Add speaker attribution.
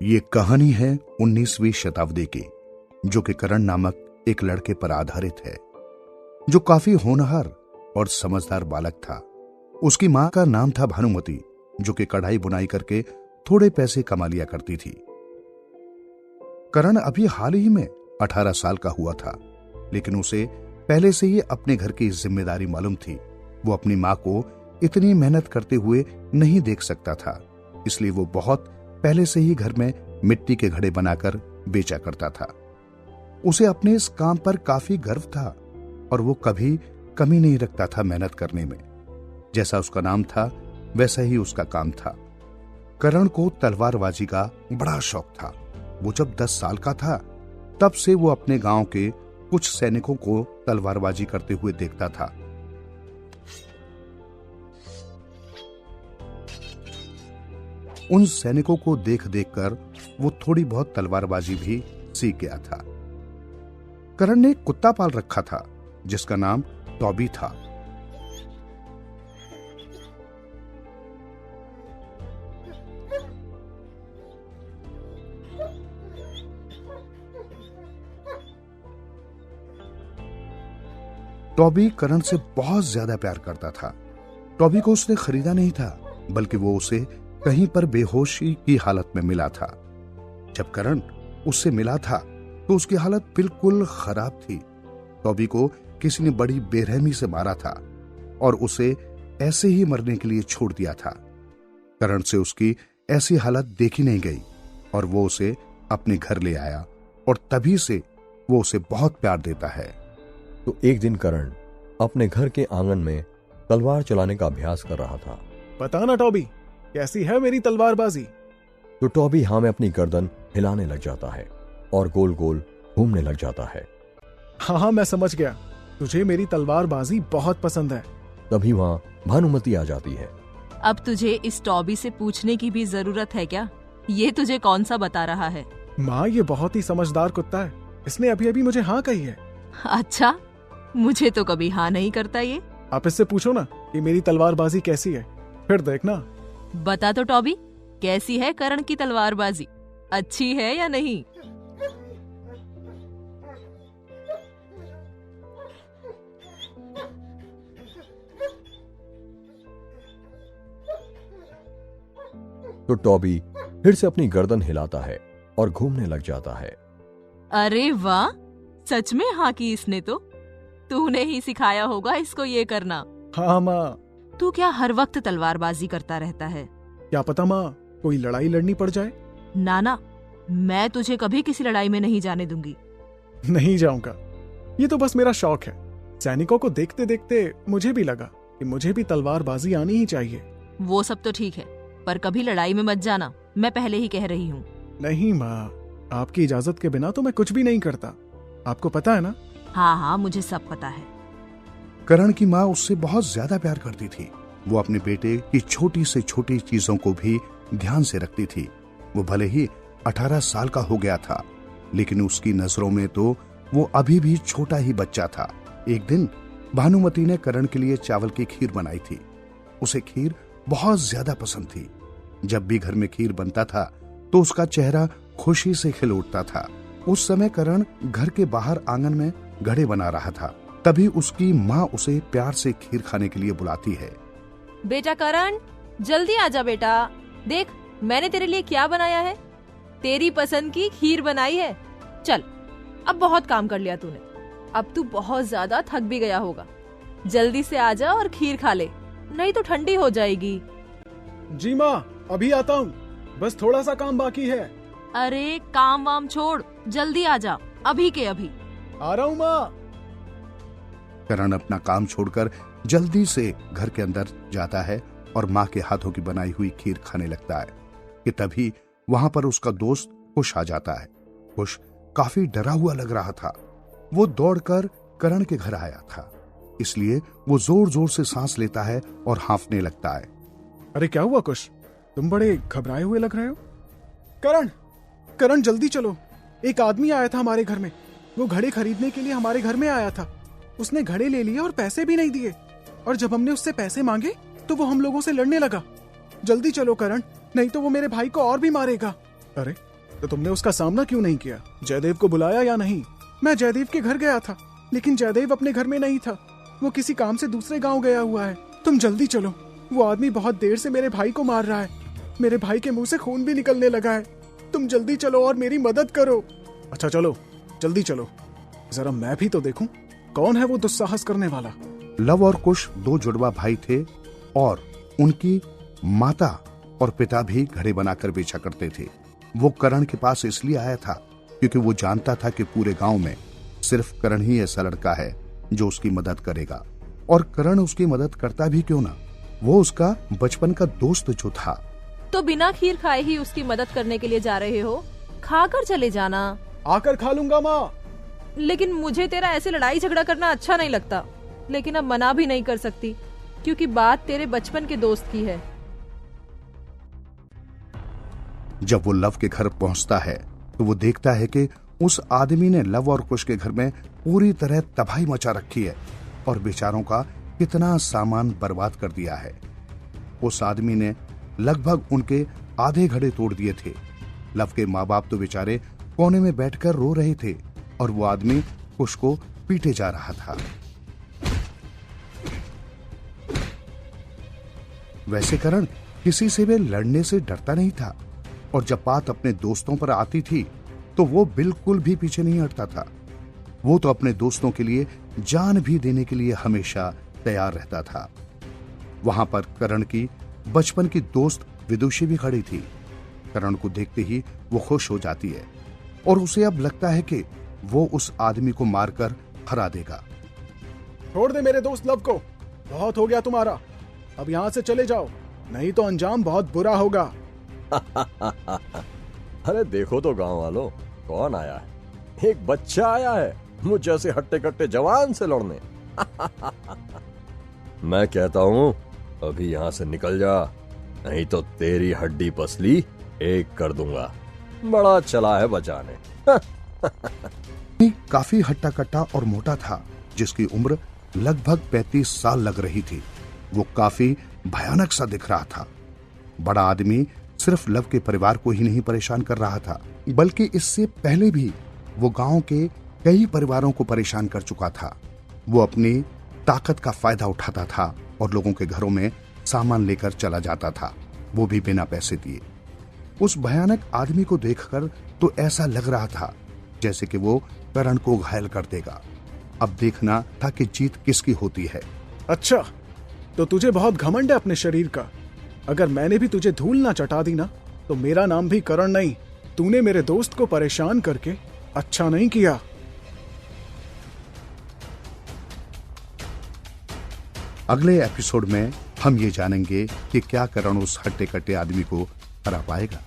Speaker 1: ये कहानी है 19वीं शताब्दी की, जो कि करण नामक एक लड़के पर आधारित है, जो काफी होनहार और समझदार बालक था। उसकी मां का नाम था भानुमति, जो कि कढ़ाई बुनाई करके थोड़े पैसे कमा लिया करती थी। करण अभी हाल ही में 18 साल का हुआ था, लेकिन उसे पहले से ही अपने घर की जिम्मेदारी मालूम थी। वो अपनी मां को इतनी मेहनत करते हुए नहीं देख सकता था, इसलिए वो बहुत पहले से ही घर में मिट्टी के घड़े बनाकर बेचा करता था। उसे अपने इस काम पर काफी गर्व था और वो कभी कमी नहीं रखता था मेहनत करने में। जैसा उसका नाम था वैसा ही उसका काम था। करण को तलवारबाजी का बड़ा शौक था। वो जब 10 साल का था तब से वो अपने गांव के कुछ सैनिकों को तलवारबाजी करते हुए देखता था। उन सैनिकों को देख देखकर वो थोड़ी बहुत तलवारबाजी भी सीख गया था। करण ने एक कुत्ता पाल रखा था जिसका नाम टॉबी था। टॉबी करण से बहुत ज्यादा प्यार करता था। टॉबी को उसने खरीदा नहीं था, बल्कि वो उसे कहीं पर बेहोशी की हालत में मिला था। जब करण उससे मिला था तो उसकी हालत बिल्कुल खराब थी। टॉबी को किसी ने बड़ी बेरहमी से मारा था और उसे ऐसे ही मरने के लिए छोड़ दिया था। करण से उसकी ऐसी हालत देखी नहीं गई और वो उसे अपने घर ले आया और तभी से वो उसे बहुत प्यार देता है।
Speaker 2: तो एक दिन करण अपने घर के आंगन में तलवार चलाने का अभ्यास कर रहा था।
Speaker 3: पता ना टॉबी, कैसी है मेरी तलवारबाजी?
Speaker 2: तो टॉबी हाँ में अपनी गर्दन हिलाने लग जाता है और गोल गोल घूमने लग जाता है।
Speaker 3: हाँ, मैं समझ गया, तुझे मेरी तलवारबाजी बहुत पसंद है।
Speaker 2: तभी वहां भानुमति आ जाती है।
Speaker 4: अब तुझे इस टॉबी से पूछने की भी जरूरत है क्या? ये तुझे कौन सा बता रहा है?
Speaker 3: माँ, ये बहुत ही समझदार कुत्ता है, इसने अभी अभी मुझे हाँ कही है।
Speaker 4: अच्छा, मुझे तो कभी हाँ नहीं करता ये।
Speaker 3: आप इससे पूछो ना कि मेरी तलवारबाजी कैसी है, फिर देखना।
Speaker 4: बता तो टॉबी, कैसी है करण की तलवारबाजी? अच्छी है या नहीं?
Speaker 2: तो टॉबी फिर से अपनी गर्दन हिलाता है और घूमने लग जाता है।
Speaker 4: अरे वाह, सच में हाँ की इसने तो। तूने ही सिखाया होगा इसको ये करना।
Speaker 3: हाँ माँ।
Speaker 4: तू क्या हर वक्त तलवारबाजी करता रहता है?
Speaker 3: क्या पता माँ, कोई लड़ाई लड़नी पड़ जाए।
Speaker 4: नाना, मैं तुझे कभी किसी लड़ाई में नहीं जाने दूंगी।
Speaker 3: नहीं जाऊंगा, ये तो बस मेरा शौक है। सैनिकों को देखते देखते मुझे भी लगा कि मुझे भी तलवारबाजी आनी ही चाहिए।
Speaker 4: वो सब तो ठीक है, पर कभी लड़ाई में मत जाना, मैं पहले ही कह रही हूँ।
Speaker 3: नहीं माँ, आपकी इजाजत के बिना तो मैं कुछ भी नहीं करता, आपको पता है ना।
Speaker 4: हाँ हाँ, मुझे सब पता है।
Speaker 1: करण की मां उससे बहुत ज्यादा प्यार करती थी। वो अपने बेटे की छोटी से छोटी चीजों को भी ध्यान से रखती थी। वो भले ही 18 साल का हो गया था, लेकिन उसकी नजरों में तो वो अभी भी छोटा ही बच्चा था। एक दिन भानुमति ने करण के लिए चावल की खीर बनाई थी। उसे खीर बहुत ज्यादा पसंद थी। जब भी घर में खीर बनता था तो उसका चेहरा खुशी से खिल उठता था। उस समय करण घर के बाहर आंगन में घड़े बना रहा था। तभी उसकी माँ उसे प्यार से खीर खाने के लिए बुलाती है।
Speaker 5: बेटा करण, जल्दी आजा बेटा, देख मैंने तेरे लिए क्या बनाया है। तेरी पसंद की खीर बनाई है। चल, अब बहुत काम कर लिया तूने, अब तू बहुत ज्यादा थक भी गया होगा। जल्दी से आजा और खीर खा ले, नहीं तो ठंडी हो जाएगी।
Speaker 3: जी माँ, अभी आता हूँ, बस थोड़ा सा काम बाकी है।
Speaker 4: अरे काम वाम छोड़, जल्दी आजा, अभी के अभी।
Speaker 3: आ रहा हूँ माँ।
Speaker 1: करण अपना काम छोड़कर जल्दी से घर के अंदर जाता है और माँ के हाथों की बनाई हुई खीर खाने लगता है कि तभी वहां पर उसका दोस्त कुश आ जाता है। कुश काफी डरा हुआ लग रहा था। वो दौड़कर करण के घर आया था, इसलिए वो जोर जोर से सांस लेता है और हांफने लगता है।
Speaker 3: अरे क्या हुआ कुश, तुम बड़े घबराए हुए लग रहे हो। करण, करण जल्दी चलो, एक आदमी आया था हमारे घर में। वो घड़े खरीदने के लिए हमारे घर में आया था। उसने घड़े ले लिए और पैसे भी नहीं दिए, और जब हमने उससे पैसे मांगे तो वो हम लोगों से लड़ने लगा। जल्दी चलो करण, नहीं तो वो मेरे भाई को और भी मारेगा। अरे तो तुमने उसका सामना क्यों नहीं किया? जयदेव को बुलाया या नहीं? मैं जयदेव के घर गया था, लेकिन जयदेव अपने घर में नहीं था। वो किसी काम से दूसरे गांव गया हुआ है। तुम जल्दी चलो, वो आदमी बहुत देर से मेरे भाई को मार रहा है। मेरे भाई के मुंह से खून भी निकलने लगा है। तुम जल्दी चलो और मेरी मदद करो। अच्छा चलो, जल्दी चलो, जरा मैं भी तो देखूं कौन है वो दुस्साहस करने वाला।
Speaker 1: लव और कुश 2 जुड़वा भाई थे और उनकी माता और पिता भी घड़े बनाकर बेचा करते थे। वो करण के पास इसलिए आया था क्योंकि वो जानता था कि पूरे गांव में सिर्फ करण ही ऐसा लड़का है जो उसकी मदद करेगा। और करण उसकी मदद करता भी क्यों ना, वो उसका बचपन का दोस्त जो था।
Speaker 5: तो बिना खीर खाए ही उसकी मदद करने के लिए जा रहे हो? खाकर चले जाना।
Speaker 3: आकर खा लूंगा माँ।
Speaker 5: लेकिन मुझे तेरा ऐसे लड़ाई झगड़ा करना अच्छा नहीं लगता। लेकिन अब मना भी नहीं कर सकती क्योंकि बात तेरे बचपन के दोस्त की है।
Speaker 1: जब वो लव के घर पहुंचता है तो वो देखता है कि उस आदमी ने लव और कुश के घर में पूरी तरह तबाही मचा रखी है और बेचारों का कितना सामान बर्बाद कर दिया है। उस आदमी ने लगभग उनके आधे घड़े तोड़ दिए थे। लव के माँ बाप तो बेचारे कोने में बैठकर रो रहे थे और वो आदमी कुश को पीटे जा रहा था। वैसे करण किसी से भी लड़ने से डरता नहीं था और जब बात अपने दोस्तों पर आती थी तो वो बिल्कुल भी पीछे नहीं हटता था। वो तो अपने दोस्तों के लिए जान भी देने के लिए हमेशा तैयार रहता था। वहां पर करण की बचपन की दोस्त विदुषी भी खड़ी थी। करण को देखते ही वो खुश हो जाती है और उसे अब लगता है कि वो उस आदमी को मारकर हरा देगा।
Speaker 3: छोड़ दे मेरे दोस्त लव को, बहुत हो गया तुम्हारा। अब यहाँ से चले जाओ, नहीं तो अंजाम बहुत बुरा होगा।
Speaker 2: अरे देखो तो गांव वालों, कौन आया है? एक बच्चा आया है मुझ जैसे हट्टे कट्टे जवान से लड़ने। मैं कहता हूँ अभी यहाँ से निकल जा, नहीं तो तेरी हड्डी पसली एक कर दूंगा। बड़ा चला है बचाने।
Speaker 1: काफी हट्टा कट्टा और मोटा था, जिसकी उम्र लगभग 35 साल लग रही थी। वो काफी भयानक सा दिख रहा था। बड़ा आदमी सिर्फ लव के परिवार को ही नहीं परेशान कर रहा था, बल्कि इससे पहले भी वो गांव के कई परिवारों को परेशान कर चुका था। वो अपनी ताकत का फायदा उठाता था और लोगों के घरों में सामान लेकर चला जाता था, वो भी बिना पैसे दिए। उस भयानक आदमी को देखकर तो ऐसा लग रहा था जैसे कि वो करण को घायल कर देगा। अब देखना था कि जीत किसकी होती है।
Speaker 3: अच्छा, तो तुझे बहुत घमंड है अपने शरीर का। अगर मैंने भी तुझे धूल ना चटा दी ना, तो मेरा नाम भी करण नहीं। तूने मेरे दोस्त को परेशान करके अच्छा नहीं किया।
Speaker 1: अगले एपिसोड में हम ये जानेंगे कि क्या करण उस हट्टे कट्टे आदमी को हरा पाएगा।